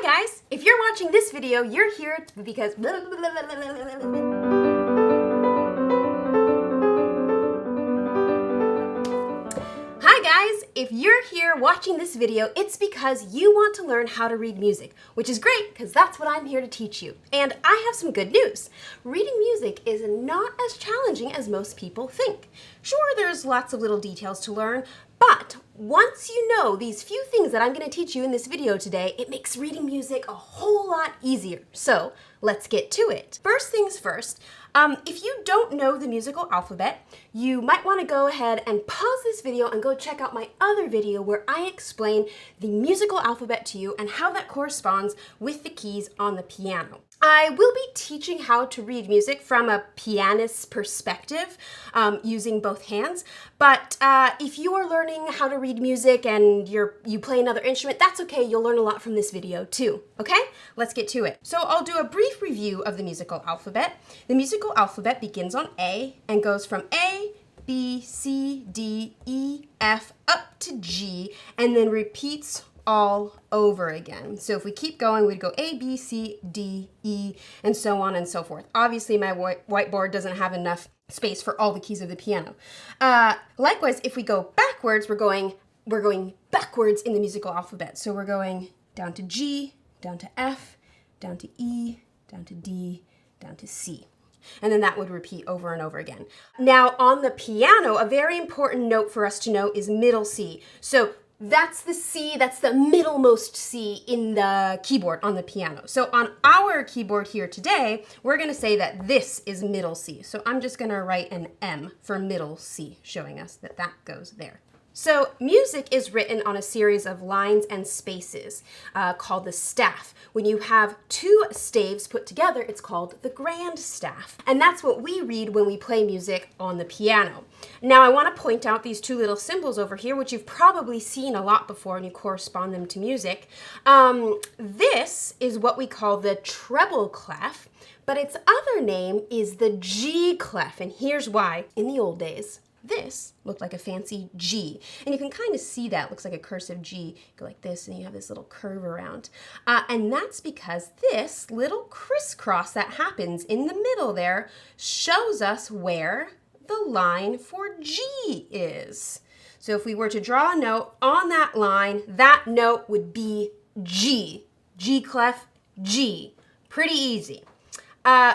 guys! If you're watching this video, you're here because Hi guys! If you're here watching this video, it's because you want to learn how to read music, which is great because that's what I'm here to teach you. And I have some good news. Reading music is not as challenging as most people think. Sure, there's lots of little details to learn, but once you know these few things that I'm going to teach you in this video today, it makes reading music a whole lot easier. So let's get to it. First things first, if you don't know the musical alphabet, you might want to go ahead and pause this video and go check out my other video where I explain the musical alphabet to you and how that corresponds with the keys on the piano. I will be teaching how to read music from a pianist's perspective using both hands, but if you are learning how to read music and you play another instrument, that's okay. You'll learn a lot from this video too, okay? Let's get to it. So I'll do a brief review of the musical alphabet. The musical alphabet begins on A and goes from A, B, C, D, E, F, up to G, and then repeats all over again. So if we keep going, we'd go A, B, C, D, E, and so on and so forth. Obviously, my whiteboard doesn't have enough space for all the keys of the piano. Likewise, if we go backwards, we're going backwards in the musical alphabet. So we're going down to G, down to F, down to E, down to D, down to C. And then that would repeat over and over again. Now on the piano, a very important note for us to know is middle C. So that's the C, that's the middlemost C in the keyboard on the piano. So on our keyboard here today, we're going to say that this is middle C. So I'm just going to write an M for middle C, showing us that that goes there. So music is written on a series of lines and spaces called the staff. When you have two staves put together, it's called the grand staff. And that's what we read when we play music on the piano. Now I want to point out these two little symbols over here, which you've probably seen a lot before and you correspond them to music. This is what we call the treble clef, but its other name is the G clef. And here's why. In the old days, this looked like a fancy G. And you can kind of see that. It looks like a cursive G. You go like this and you have this little curve around. And that's because this little crisscross that happens in the middle there shows us where the line for G is. So if we were to draw a note on that line, that note would be G. G clef, G. Pretty easy.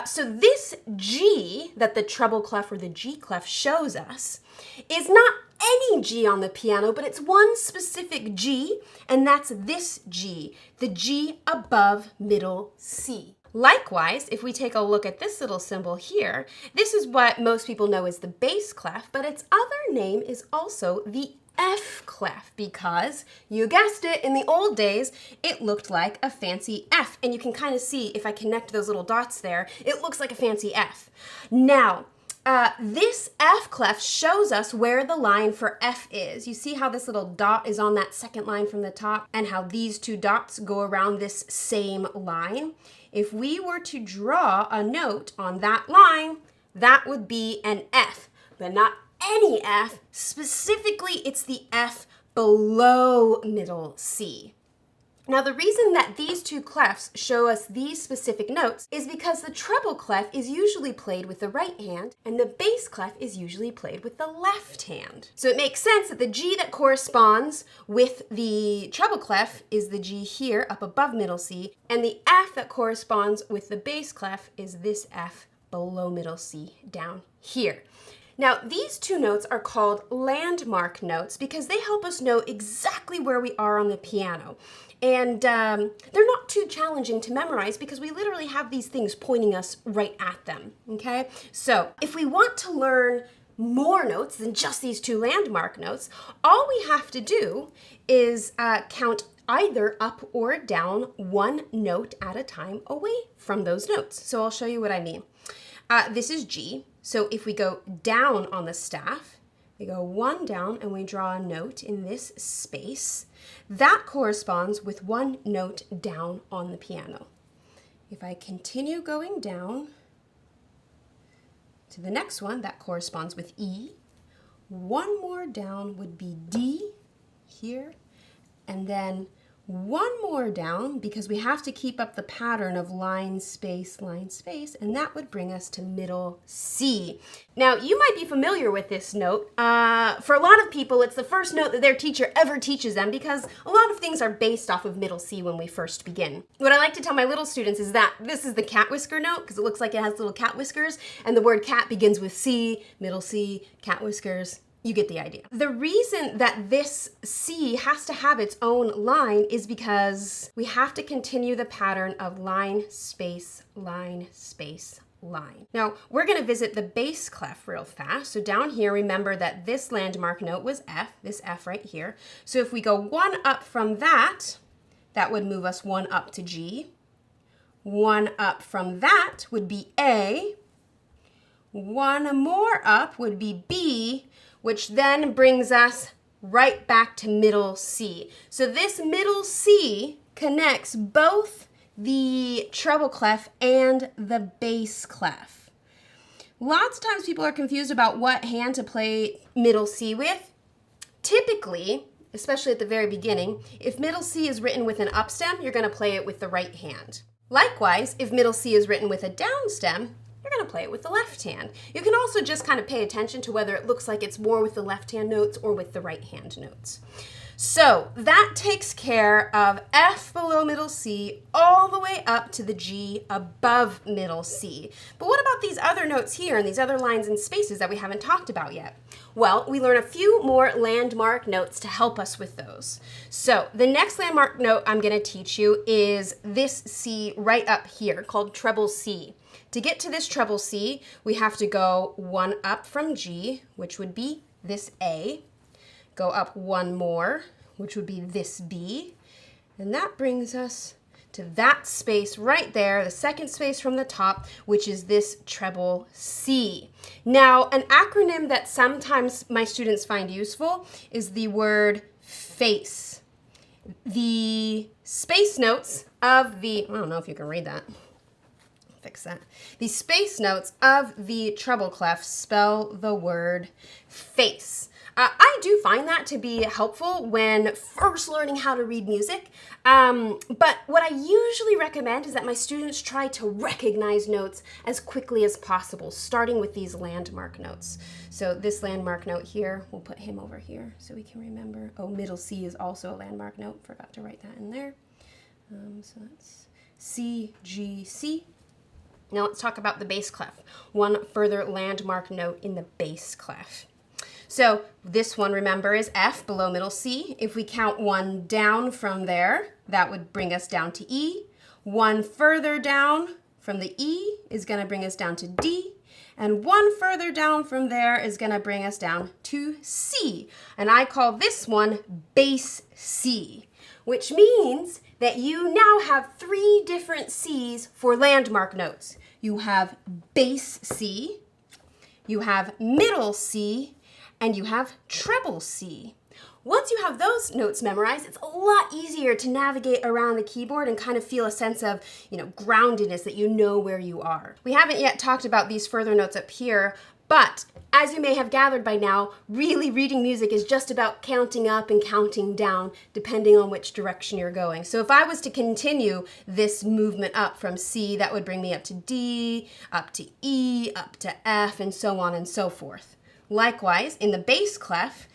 So this G that the treble clef or the G clef shows us is not any G on the piano, but it's one specific G, and that's this G, the G above middle C. Likewise, if we take a look at this little symbol here, this is what most people know as the bass clef, but its other name is also the F clef because, you guessed it, in the old days, it looked like a fancy F. And you can kind of see, if I connect those little dots there, it looks like a fancy F. Now, this F clef shows us where the line for F is. You see how this little dot is on that second line from the top and how these two dots go around this same line? If we were to draw a note on that line, that would be an F, but not any F. Specifically, it's the F below middle C. Now, the reason that these two clefs show us these specific notes is because the treble clef is usually played with the right hand and the bass clef is usually played with the left hand. So it makes sense that the G that corresponds with the treble clef is the G here up above middle C, and the F that corresponds with the bass clef is this F below middle C down here. Now, these two notes are called landmark notes because they help us know exactly where we are on the piano. And they're not too challenging to memorize because we literally have these things pointing us right at them, okay? So if we want to learn more notes than just these two landmark notes, all we have to do is count either up or down one note at a time away from those notes. So I'll show you what I mean. This is G. So if we go down on the staff, we go one down and we draw a note in this space. That corresponds with one note down on the piano. If I continue going down to the next one, that corresponds with E. One more down would be D here, and then one more down because we have to keep up the pattern of line, space, and that would bring us to middle C. Now, you might be familiar with this note. For a lot of people, it's the first note that their teacher ever teaches them because a lot of things are based off of middle C when we first begin. What I like to tell my little students is that this is the cat whisker note because it looks like it has little cat whiskers, and the word cat begins with C, middle C, cat whiskers. You get the idea. The reason that this C has to have its own line is because we have to continue the pattern of line, space, line, space, line. Now, we're gonna visit the bass clef real fast. So down here, remember that this landmark note was F, this F right here. So if we go one up from that, that would move us one up to G. One up from that would be A. One more up would be B, which then brings us right back to middle C. So this middle C connects both the treble clef and the bass clef. Lots of times people are confused about what hand to play middle C with. Typically, especially at the very beginning, if middle C is written with an up stem, you're gonna play it with the right hand. Likewise, if middle C is written with a down stem, you're gonna play it with the left hand. You can also just kind of pay attention to whether it looks like it's more with the left hand notes or with the right hand notes. So that takes care of F below middle C all the way up to the G above middle C. But what about these other notes here and these other lines and spaces that we haven't talked about yet? Well, we learn a few more landmark notes to help us with those. So the next landmark note I'm gonna teach you is this C right up here called treble C. To get to this treble C, we have to go one up from G, which would be this A, go up one more, which would be this B, and that brings us to that space right there, the second space from the top, which is this treble C. Now, an acronym that sometimes my students find useful is the word face. The space notes of the, I don't know if you can read that. Fix that. The space notes of the treble clef spell the word face. I do find that to be helpful when first learning how to read music, but what I usually recommend is that my students try to recognize notes as quickly as possible, starting with these landmark notes. So this landmark note here, we'll put him over here so we can remember. Oh, middle C is also a landmark note. Forgot to write that in there. So that's C, G, C. Now let's talk about the bass clef, one further landmark note in the bass clef. So this one, remember, is F below middle C. If we count one down from there, that would bring us down to E. One further down from the E is going to bring us down to D. And one further down from there is going to bring us down to C. And I call this one bass C, which means that you now have 3 different C's for landmark notes. You have bass C, you have middle C, and you have treble C. Once you have those notes memorized, it's a lot easier to navigate around the keyboard and kind of feel a sense of, groundedness, that you know where you are. We haven't yet talked about these further notes up here, but as you may have gathered by now, really reading music is just about counting up and counting down, depending on which direction you're going. So if I was to continue this movement up from C, that would bring me up to D, up to E, up to F, and so on and so forth. Likewise, in the bass clef,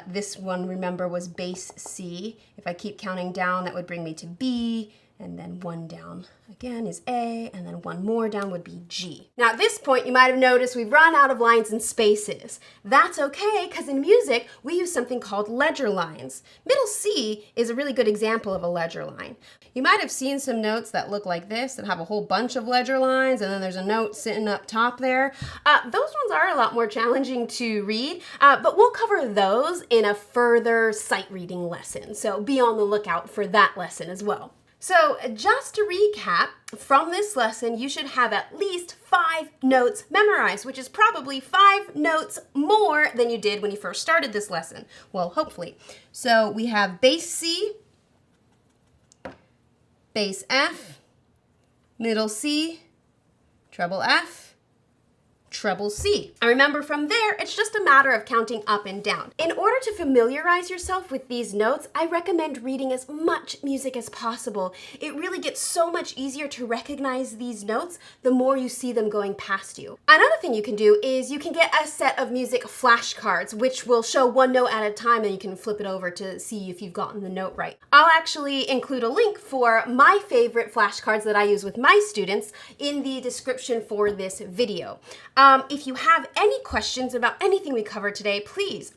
this one, remember, was bass C. If I keep counting down, that would bring me to B, and then one down again is A, and then one more down would be G. Now at this point, you might have noticed we've run out of lines and spaces. That's okay, because in music, we use something called ledger lines. Middle C is a really good example of a ledger line. You might have seen some notes that look like this, that have a whole bunch of ledger lines, and then there's a note sitting up top there. Those ones are a lot more challenging to read, but we'll cover those in a further sight reading lesson, so be on the lookout for that lesson as well. So just to recap, from this lesson, you should have at least 5 notes memorized, which is probably 5 notes more than you did when you first started this lesson. Well, hopefully. So we have bass C, bass F, middle C, treble F, treble C. And remember, from there, it's just a matter of counting up and down. In order to familiarize yourself with these notes, I recommend reading as much music as possible. It really gets so much easier to recognize these notes the more you see them going past you. Another thing you can do is you can get a set of music flashcards, which will show one note at a time, and you can flip it over to see if you've gotten the note right. I'll actually include a link for my favorite flashcards that I use with my students in the description for this video. If you have any questions about anything we covered today, please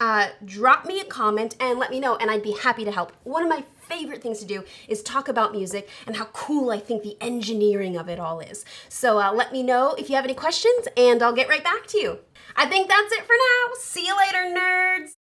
drop me a comment and let me know, and I'd be happy to help. One of my favorite things to do is talk about music and how cool I think the engineering of it all is. So let me know if you have any questions, and I'll get right back to you. I think that's it for now. See you later, nerds!